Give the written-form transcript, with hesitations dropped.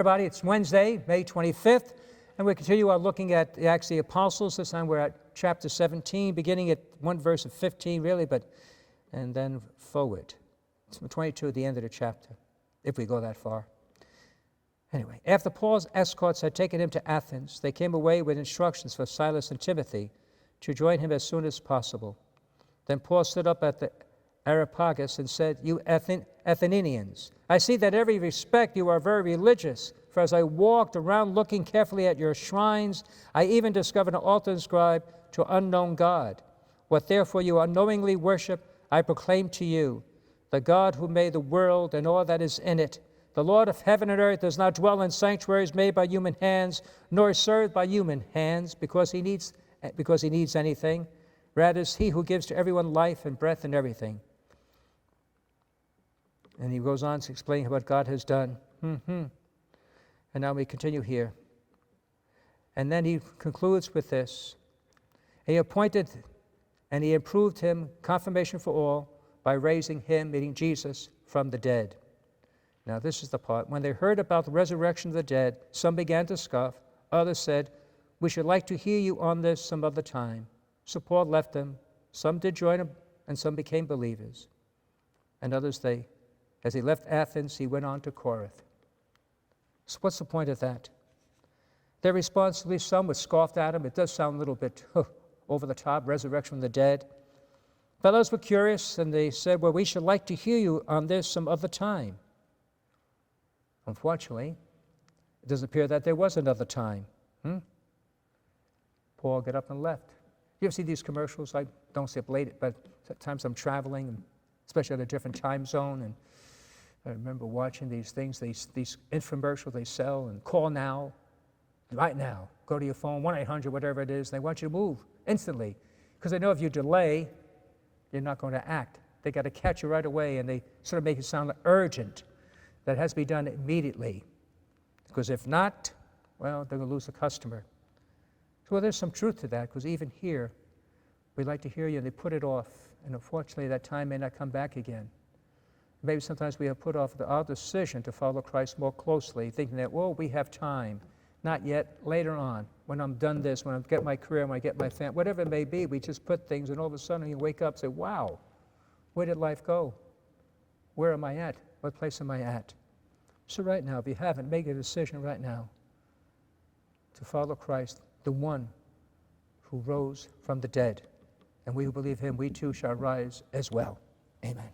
Everybody, it's Wednesday, May 25th, and we continue our looking at the Acts of the Apostles. This time we're at chapter 17, beginning at one verse of 15, really, and then forward. It's 22 at the end of the chapter, if we go that far. Anyway, after Paul's escorts had taken him to Athens, they came away with instructions for Silas and Timothy to join him as soon as possible. Then Paul stood up at the Areopagus and said, "You Athenians, I see that in every respect you are very religious. For as I walked around looking carefully at your shrines, I even discovered an altar inscribed to an unknown God. What therefore you unknowingly worship, I proclaim to you. The God who made the world and all that is in it, the Lord of heaven and earth, does not dwell in sanctuaries made by human hands, nor is served by human hands, because he needs anything. Rather is he who gives to everyone life and breath and everything." And he goes on to explain what God has done. And now we continue here. And then he concludes with this. He appointed and he approved him confirmation for all by raising him, meaning Jesus, from the dead. Now this is the part. When they heard about the resurrection of the dead, some began to scoff. Others said, "We should like to hear you on this some other time." So Paul left them. Some did join him, and some became believers. And others as he left Athens, he went on to Corinth. So what's the point of that? Their response, at least some, was scoffed at him. It does sound a little bit over the top, resurrection from the dead. But others were curious, and they said, "Well, we should like to hear you on this some other time." Unfortunately, it doesn't appear that there was another time. Paul got up and left. You ever see these commercials? I don't see it late, but sometimes I'm traveling, especially at a different time zone, and I remember watching these things, these infomercials they sell, and call now, right now. Go to your phone, 1-800, whatever it is. They want you to move instantly, because they know if you delay, you're not going to act. They got to catch you right away, and they sort of make it sound urgent, that it has to be done immediately. Because if not, well, they're going to lose a customer. So there's some truth to that, because even here, we'd like to hear you, and they put it off. And unfortunately, that time may not come back again. Maybe sometimes we have put off our decision to follow Christ more closely, thinking that, well, we have time. Not yet, later on, when I'm done this, when I get my career, when I get my family, whatever it may be, we just put things, and all of a sudden you wake up and say, wow, where did life go? Where am I at? What place am I at? So right now, if you haven't, make a decision right now to follow Christ, the one who rose from the dead. And we who believe him, we too shall rise as well. Amen.